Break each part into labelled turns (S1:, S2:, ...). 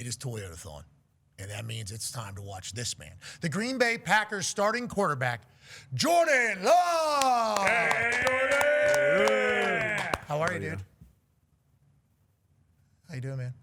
S1: latest Toyotathon. And that means it's time to watch this man. The Green Bay Packers starting quarterback, Jordan Love.
S2: Hey, Jordan!
S1: How are you, dude? How you doing, man?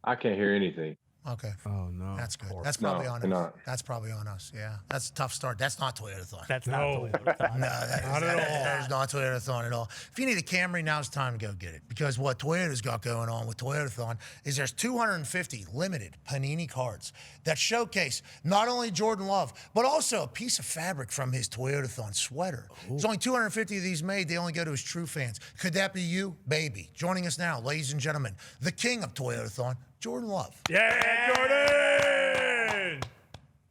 S3: I can't hear anything.
S1: Okay.
S4: Oh, no.
S1: That's good. That's probably on us.
S3: Not.
S1: That's probably on us. Yeah. That's a tough start. That's not Toyotathon.
S2: That's not Toyotathon.
S1: No, that is not Toyotathon at all. If you need a Camry, now's the time to go get it. Because what Toyota's got going on with Toyotathon is there's 250 limited Panini cards that showcase not only Jordan Love, but also a piece of fabric from his Toyotathon sweater. There's only 250 of these made. They only go to his true fans. Could that be you? Baby. Joining us now, ladies and gentlemen, the king of Toyotathon, Jordan Love.
S2: Yeah, Jordan!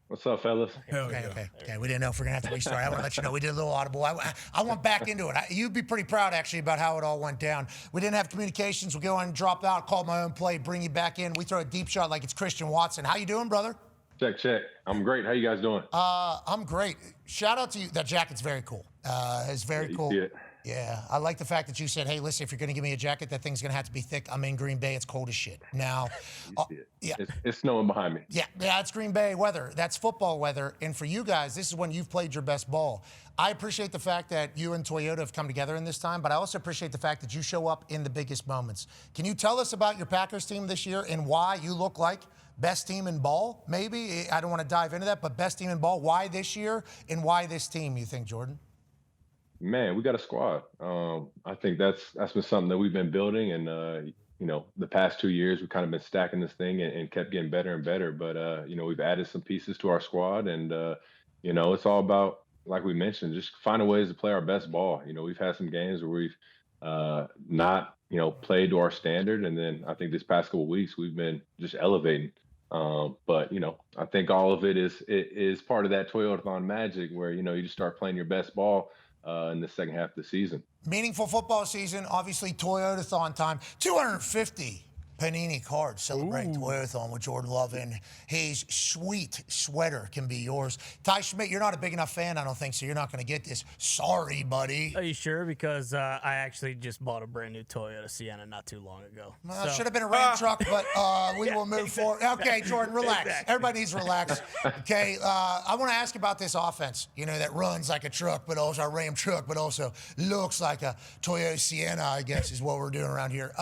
S3: What's up, fellas?
S1: Okay. We didn't know if we're going to have to restart. I want to let you know we did a little audible. I went back into it. You'd be pretty proud, actually, about how it all went down. We didn't have communications. We go in, drop out, call my own play, bring you back in. We throw a deep shot like it's Christian Watson. How you doing, brother?
S3: Check. I'm great. How you guys doing?
S1: I'm great. Shout out to you. That jacket's very cool. It's very cool.
S3: See it?
S1: Yeah, I like the fact that you said, hey, listen, if you're going to give me a jacket, that thing's going to have to be thick. I'm in Green Bay. It's cold as shit. Now,
S3: yeah. It's snowing behind me.
S1: Yeah, it's Green Bay weather. That's football weather. And for you guys, this is when you've played your best ball. I appreciate the fact that you and Toyota have come together in this time, but I also appreciate the fact that you show up in the biggest moments. Can you tell us about your Packers team this year and why you look like best team in ball? Maybe, I don't want to dive into that, but best team in ball. Why this year and why this team, you think, Jordan?
S3: Man, we got a squad. I think that's been something that we've been building, and the past 2 years we've kind of been stacking this thing and kept getting better and better. But we've added some pieces to our squad, and it's all about, like we mentioned, just finding ways to play our best ball. We've had some games where we've not played to our standard, and then I think this past couple of weeks we've been just elevating. But I think all of it is part of that Toyotathon magic, where you just start playing your best ball in the second half of the season.
S1: Meaningful football season, obviously Toyotathon time. 250 Panini cards celebrating Toyotathon with Jordan Love, and his sweet sweater can be yours. Ty Schmidt, you're not a big enough fan, I don't think, so you're not going to get this. Sorry, buddy.
S2: Are you sure? Because I actually just bought a brand new Toyota Sienna not too long ago.
S1: Well, should have been a Ram truck, but we will move forward. Okay, Jordan, relax.
S2: Exactly.
S1: Everybody needs to relax. Okay, I want to ask about this offense, that runs like a truck, but also a Ram truck, but also looks like a Toyota Sienna, I guess, is what we're doing around here.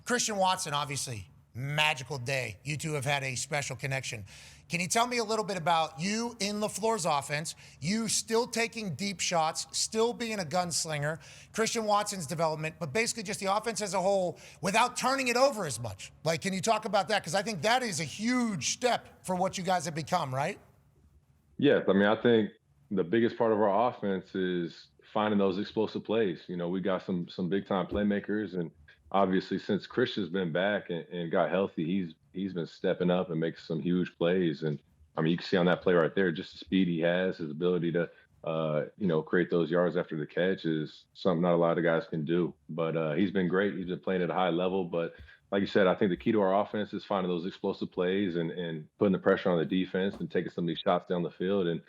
S1: Christian Watson, obviously, magical day. You two have had a special connection. Can you tell me a little bit about you in LaFleur's offense, you still taking deep shots, still being a gunslinger, Christian Watson's development, but basically just the offense as a whole without turning it over as much? Like, can you talk about that? Because I think that is a huge step for what you guys have become, right?
S3: Yes. I think the biggest part of our offense is finding those explosive plays. We got some big-time playmakers, and obviously, since Christian's been back and got healthy, he's been stepping up and making some huge plays. And you can see on that play right there, just the speed he has, his ability to, create those yards after the catch is something not a lot of guys can do. But he's been great. He's been playing at a high level. But like you said, I think the key to our offense is finding those explosive plays and putting the pressure on the defense and taking some of these shots down the field. And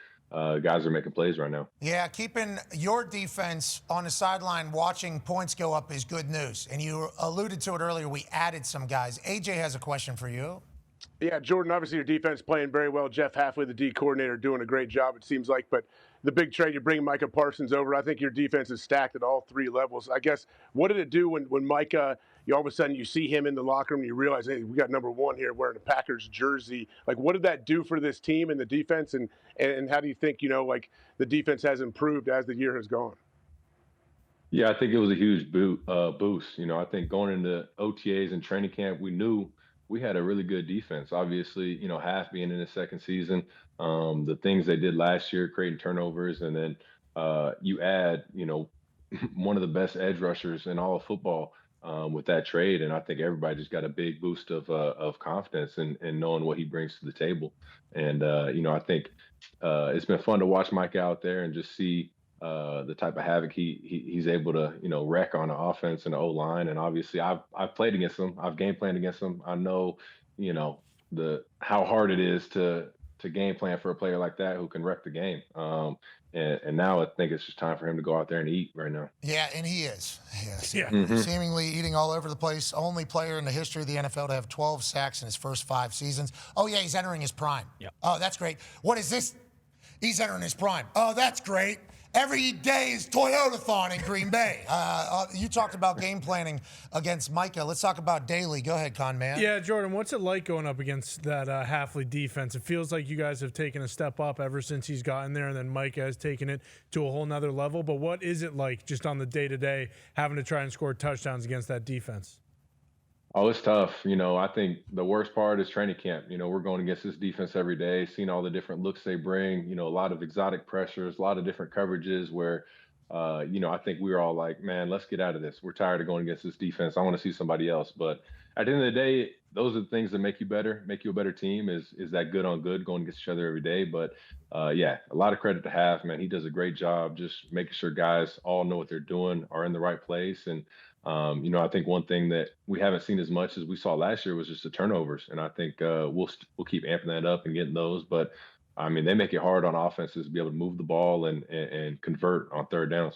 S3: guys are making plays right now.
S1: Yeah, keeping your defense on the sideline watching points go up is good news. And you alluded to it earlier. We added some guys. AJ has a question for you.
S4: Yeah, Jordan, obviously your defense playing very well. Jeff Halfway, the D coordinator, doing a great job, it seems like. But the big trade, you're bringing Micah Parsons over. I think your defense is stacked at all three levels. I guess, what did it do when Micah, all of a sudden you see him in the locker room and you realize, hey, we got number one here wearing a Packers jersey. Like, what did that do for this team and the defense? And how do you think, the defense has improved as the year has gone?
S3: Yeah, I think it was a huge boost. I think going into OTAs and training camp, we knew we had a really good defense. Obviously, half being in the second season, the things they did last year, creating turnovers, and then you add, one of the best edge rushers in all of football with that trade, and I think everybody just got a big boost of confidence and knowing what he brings to the table. And I think it's been fun to watch Mike out there and just see the type of havoc he's able to wreck on the offense and the O-line. And obviously I've played against him, I've game planned against him. I know how hard it is to game plan for a player like that who can wreck the game. And now I think it's just time for him to go out there and eat right now.
S1: Yeah, and he is. Yes.
S2: Yeah.
S1: Seemingly eating all over the place. Only player in the history of the NFL to have 12 sacks in his first 5 seasons. Oh, yeah, he's entering his prime.
S2: Yep.
S1: Oh, that's great. What is this? He's entering his prime. Oh, that's great. Every day is Toyota-thon in Green Bay. You talked about game planning against Micah. Let's talk about Daly. Go ahead, Con Man.
S5: Yeah, Jordan, what's it like going up against that Hafley defense? It feels like you guys have taken a step up ever since he's gotten there, and then Micah has taken it to a whole nother level. But what is it like just on the day-to-day having to try and score touchdowns against that defense?
S3: Oh, it's tough. I think the worst part is training camp. We're going against this defense every day, seeing all the different looks they bring, a lot of exotic pressures, a lot of different coverages where, I think we were all like, man, let's get out of this. We're tired of going against this defense. I want to see somebody else. But at the end of the day, those are the things that make you better, make you a better team is that good on good going against each other every day. But yeah, a lot of credit to Haf, man. He does a great job just making sure guys all know what they're doing, are in the right place. And I think one thing that we haven't seen as much as we saw last year was just the turnovers, and I think we'll keep amping that up and getting those. But I mean, they make it hard on offenses to be able to move the ball and convert on third downs.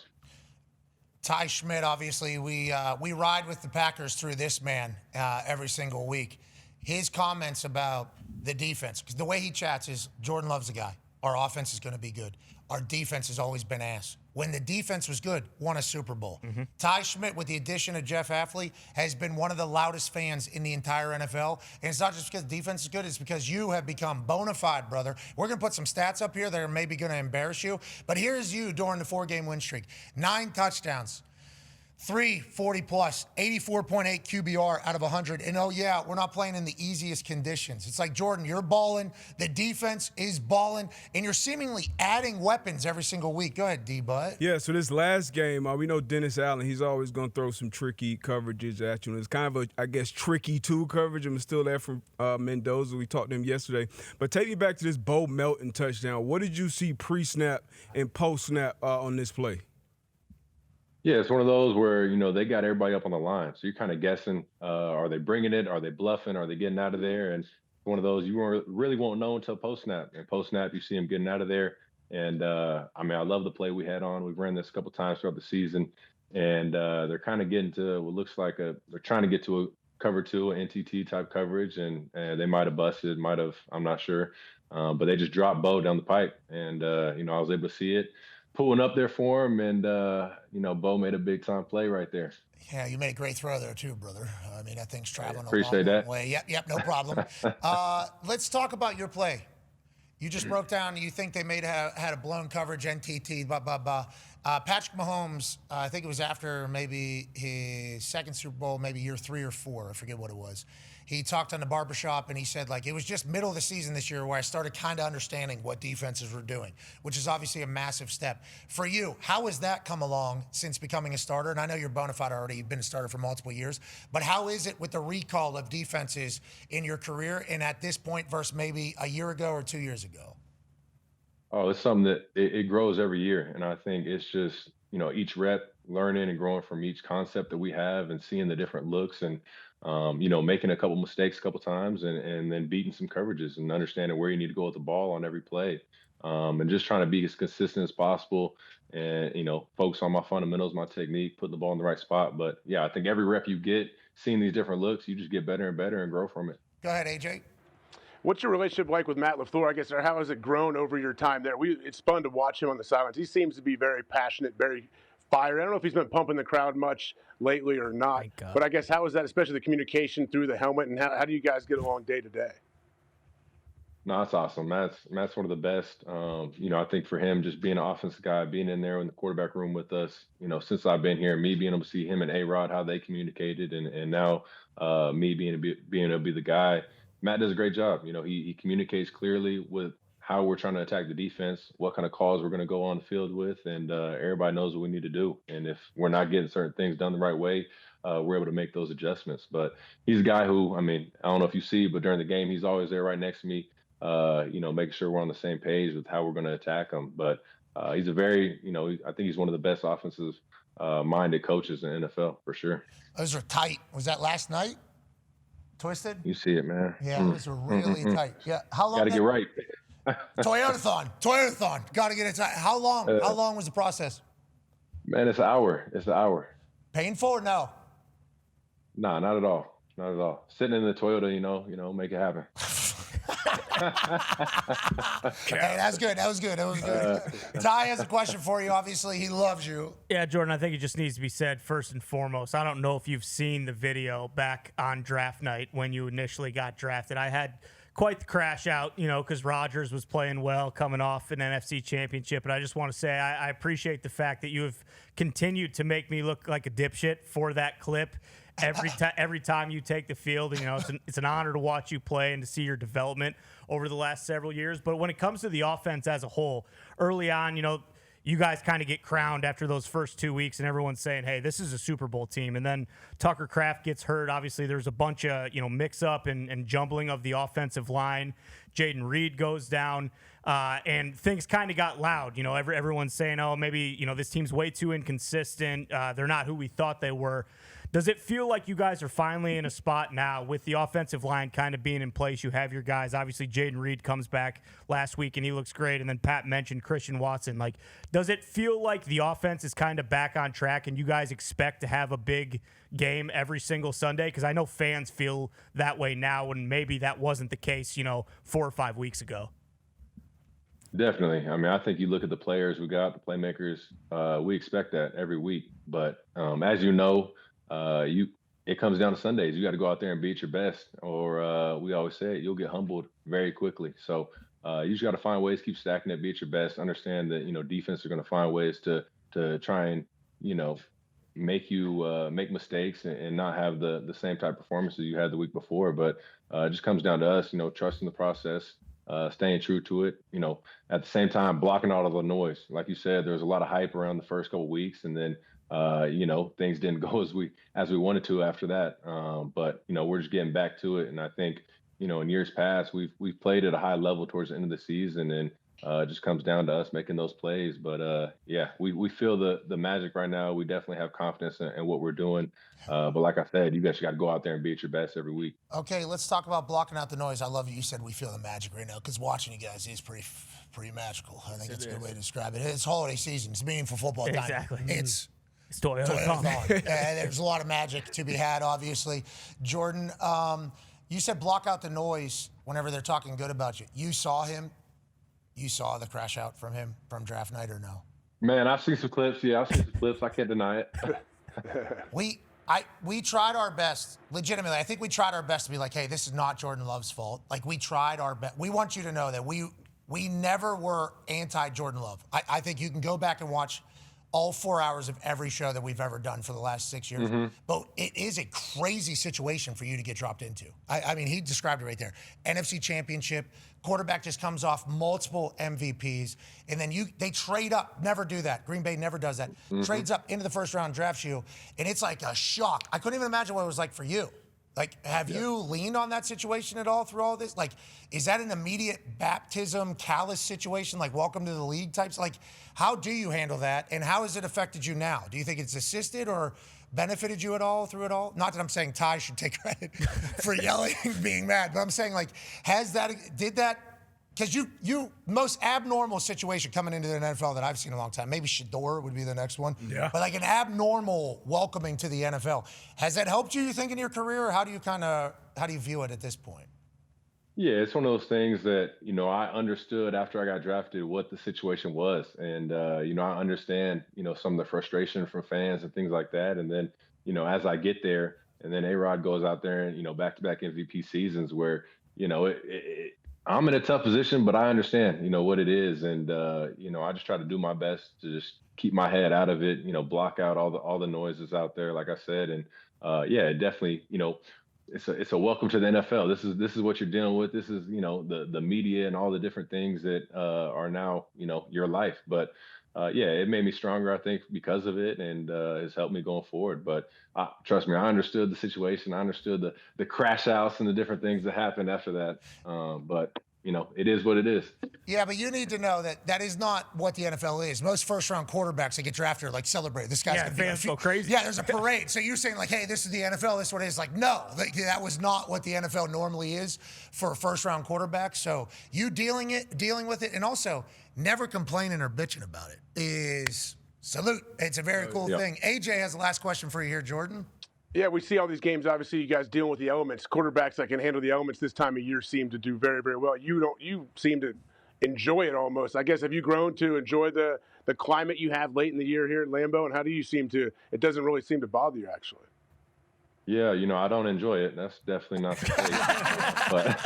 S1: Ty Schmidt, obviously, we ride with the Packers through this man every single week. His comments about the defense, because the way he chats is Jordan loves the guy. Our offense is going to be good. Our defense has always been ass. When the defense was good, won a Super Bowl. Ty Schmidt, with the addition of Jeff Hafley, has been one of the loudest fans in the entire NFL. And it's not just because the defense is good, it's because you have become bona fide, brother. We're going to put some stats up here that are maybe going to embarrass you. But here's you during the 4-game win streak. 9 touchdowns. 340+, 84.8 QBR out of 100. And oh, yeah, we're not playing in the easiest conditions. It's like, Jordan, you're balling, the defense is balling, and you're seemingly adding weapons every single week. Go ahead, D-Bud.
S6: Yeah, so this last game, we know Dennis Allen, he's always going to throw some tricky coverages at you. And it's kind of a, I guess, tricky two coverage. I'm still there from Mendoza. We talked to him yesterday. But take me back to this Bo Melton touchdown. What did you see pre-snap and post-snap on this play?
S3: Yeah, it's one of those where, they got everybody up on the line. So you're kind of guessing, are they bringing it? Are they bluffing? Are they getting out of there? And one of those you really won't know until post-snap. And post-snap, you see them getting out of there. And, I love the play we had on. We've ran this a couple times throughout the season. And they're kind of getting to what looks like they're trying to get to a cover 2, an NTT type coverage. And they might have busted, I'm not sure. But they just dropped Bo down the pipe. And, I was able to see it. Pulling up there for him, and Bo made a big time play right there.
S1: Yeah, you made a great throw there too, brother. That thing's traveling
S3: Appreciate
S1: a long
S3: that.
S1: way. Yep, no problem. Let's talk about your play. You just broke down. You think they had a blown coverage, NTT, blah blah blah. Patrick Mahomes, I think it was after maybe his second Super Bowl, maybe year 3 or 4, I forget what it was. He talked on the barbershop and he said, it was just middle of the season this year where I started kind of understanding what defenses were doing, which is obviously a massive step. For you, how has that come along since becoming a starter? And I know you're bona fide already. You've been a starter for multiple years. But how is it with the recall of defenses in your career and at this point versus maybe a year ago or 2 years ago?
S3: Oh, it's something that it grows every year. And I think it's just, each rep learning and growing from each concept that we have and seeing the different looks and, making a couple mistakes a couple times and then beating some coverages and understanding where you need to go with the ball on every play. And just trying to be as consistent as possible and, focus on my fundamentals, my technique, putting the ball in the right spot. But yeah, I think every rep you get, seeing these different looks, you just get better and better and grow from it.
S1: Go ahead, AJ.
S4: What's your relationship like with Matt LaFleur, I guess, or how has it grown over your time there? It's fun to watch him on the sidelines. He seems to be very passionate, very fiery. I don't know if he's been pumping the crowd much lately or not, but I guess how is that, especially the communication through the helmet, and how do you guys get along day to day?
S3: No, that's awesome. Matt's one of the best. I think for him, just being an offensive guy, being in there in the quarterback room with us, since I've been here, me being able to see him and A-Rod, how they communicated, and now me being able to be the guy. Matt does a great job. He communicates clearly with how we're trying to attack the defense, what kind of calls we're going to go on the field with, and everybody knows what we need to do. And if we're not getting certain things done the right way, we're able to make those adjustments. But he's a guy who, I don't know if you see, but during the game, he's always there right next to me, making sure we're on the same page with how we're going to attack him. But he's a very, I think he's one of the best offensive minded coaches in the NFL for sure.
S1: Those are tight. Was that last night? Twisted?
S3: You see it, man.
S1: Yeah, those are really tight. Yeah. How long?
S3: Got to get right.
S1: Toyotathon. Got to get it. How long? How long was the process?
S3: Man, it's an hour. It's an hour.
S1: Painful or no?
S3: Nah, not at all. Not at all. Sitting in the Toyota, make it happen.
S1: Hey, that's good. That was good. Ty has a question for you. Obviously, he loves you.
S2: Yeah, Jordan, I think it just needs to be said first and foremost. I don't know if you've seen the video back on draft night when you initially got drafted. I had quite the crash out, because Rodgers was playing well, coming off an NFC championship. And I just want to say I appreciate the fact that you have continued to make me look like a dipshit for that clip. Every time you take the field, and it's an honor to watch you play and to see your development over the last several years. But when it comes to the offense as a whole, early on, you guys kind of get crowned after those first 2 weeks, and everyone's saying, hey, this is a Super Bowl team. And then Tucker Kraft gets hurt. Obviously, there's a bunch of mix-up and jumbling of the offensive line. Jaden Reed goes down, and things kind of got loud. Everyone's saying, oh, maybe this team's way too inconsistent. They're not who we thought they were. Does it feel like you guys are finally in a spot now with the offensive line kind of being in place? You have your guys. Obviously, Jaden Reed comes back last week, and he looks great. And then Pat mentioned Christian Watson. Does it feel like the offense is kind of back on track, and you guys expect to have a big game every single Sunday? Because I know fans feel that way now, and maybe that wasn't the case, 4 or 5 weeks ago.
S3: Definitely. I mean, I think you look at the players we got, the playmakers, we expect that every week. But as you know, it comes down to Sundays. You got to go out there and be at your best, or we always say you'll get humbled very quickly. So you just got to find ways, keep stacking it, be at your best. Understand that defense are going to find ways to try and make you make mistakes and not have the same type of performances you had the week before. But it just comes down to us, trusting the process, staying true to it. At the same time, blocking out all the noise. Like you said, there was a lot of hype around the first couple of weeks, and then things didn't go as we wanted to after that. But we're just getting back to it. And I think, in years past, we've played at a high level towards the end of the season, and it just comes down to us making those plays. But we feel the magic right now. We definitely have confidence in what we're doing. But like I said, you guys got to go out there and be at your best every week.
S1: Okay, let's talk about blocking out the noise. I love you said we feel the magic right now, because watching you guys is pretty magical. I think it's a good way to describe it. It's holiday season. It's meaningful football time.
S2: Exactly.
S1: It's
S2: Toyota.
S1: There's a lot of magic to be had, obviously. Jordan, you said block out the noise whenever they're talking good about you. You saw him. You saw the crash out from him from draft night, or no?
S3: Man, I've seen some clips. Yeah, I've seen some clips. I can't deny it.
S1: We tried our best, legitimately. I think we tried our best to be like, hey, this is not Jordan Love's fault. We tried our best. We want you to know that we never were anti-Jordan Love. I think you can go back and watch all 4 hours of every show that we've ever done for the last 6 years. Mm-hmm. But it is a crazy situation for you to get dropped into. I mean, he described it right there. NFC Championship, quarterback just comes off multiple MVPs, and then they trade up. Never do that. Green Bay never does that. Mm-hmm. Trades up into the first round, drafts you, and it's like a shock. I couldn't even imagine what it was like for you. Have you leaned on that situation at all through all this? Is that an immediate baptism, callous situation, welcome to the league types? How do you handle that, and how has it affected you now? Do you think it's assisted or benefited you at all through it all? Not that I'm saying Ty should take credit for yelling and being mad, but I'm saying, did that, because you most abnormal situation coming into the NFL that I've seen in a long time, maybe Shador would be the next one.
S5: Yeah.
S1: But an abnormal welcoming to the NFL. Has that helped you think, in your career, or how do you view it at this point?
S3: Yeah, it's one of those things that, I understood after I got drafted what the situation was. And, I understand, some of the frustration from fans and things like that. And then, as I get there, and then A-Rod goes out there and, back-to-back MVP seasons where, I'm in a tough position, but I understand, what it is. And, I just try to do my best to just keep my head out of it, block out all the noises out there, like I said. And, it definitely, it's a welcome to the NFL. This is what you're dealing with. This is, the media and all the different things that are now, your life. But it made me stronger, I think, because of it, and has helped me going forward. But trust me, I understood the situation. I understood the crash outs and the different things that happened after that. But it is what it is.
S1: Yeah, but you need to know that is not what the NFL is. Most first-round quarterbacks that get drafted are like, celebrate. This guy's gonna
S2: fans go crazy.
S1: Yeah, there's a parade. So you're saying like, hey, this is the NFL. This is what it is. Like, no, that was not what the NFL normally is for a first-round quarterback. So you dealing with it, and also never complaining or bitching about it is salute. It's a very cool thing. AJ has the last question for you here, Jordan.
S4: Yeah, we see all these games. Obviously, you guys dealing with the elements. Quarterbacks that can handle the elements this time of year seem to do very, very well. You seem to enjoy it almost. I guess, have you grown to enjoy the climate you have late in the year here at Lambeau, and how do you seem to? It doesn't really seem to bother you, actually.
S3: Yeah, I don't enjoy it. That's definitely not the case. But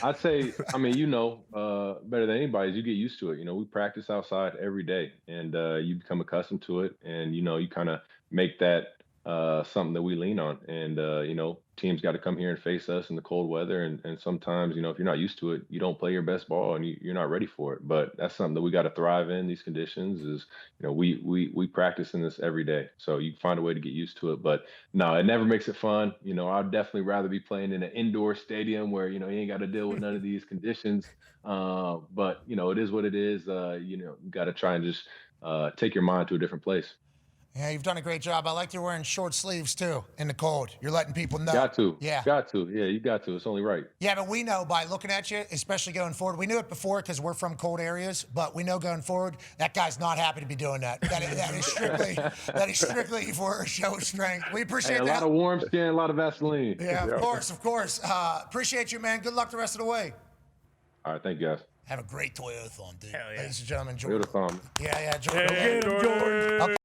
S3: I'd say, better than anybody is you get used to it. We practice outside every day, and you become accustomed to it, and you kind of make that something that we lean on. And teams got to come here and face us in the cold weather, and sometimes if you're not used to it, you don't play your best ball, and you're not ready for it. But that's something that we got to thrive in these conditions. Is we practice in this every day, so you find a way to get used to it. But no, it never makes it fun. I'd definitely rather be playing in an indoor stadium where you ain't got to deal with none of these conditions. But it is what it is. You got to try and just take your mind to a different place.
S1: Yeah, you've done a great job. I like you're wearing short sleeves, too, in the cold. You're letting people know.
S3: Got to.
S1: Yeah.
S3: Got to. Yeah, you got to. It's only right.
S1: Yeah, but we know by looking at you, especially going forward. We knew it before because we're from cold areas, but we know going forward, that guy's not happy to be doing that. That is strictly for a show of strength. We appreciate that.
S3: A lot of warm skin, a lot of Vaseline.
S1: Yeah, of course. Appreciate you, man. Good luck the rest of the way.
S3: All right, thank you, guys.
S1: Have a great Toyothon, dude.
S2: Hell yeah.
S1: Ladies and gentlemen, Jordan.
S3: Toyothon.
S1: Yeah, Jordan.
S2: Jordan.
S1: Okay.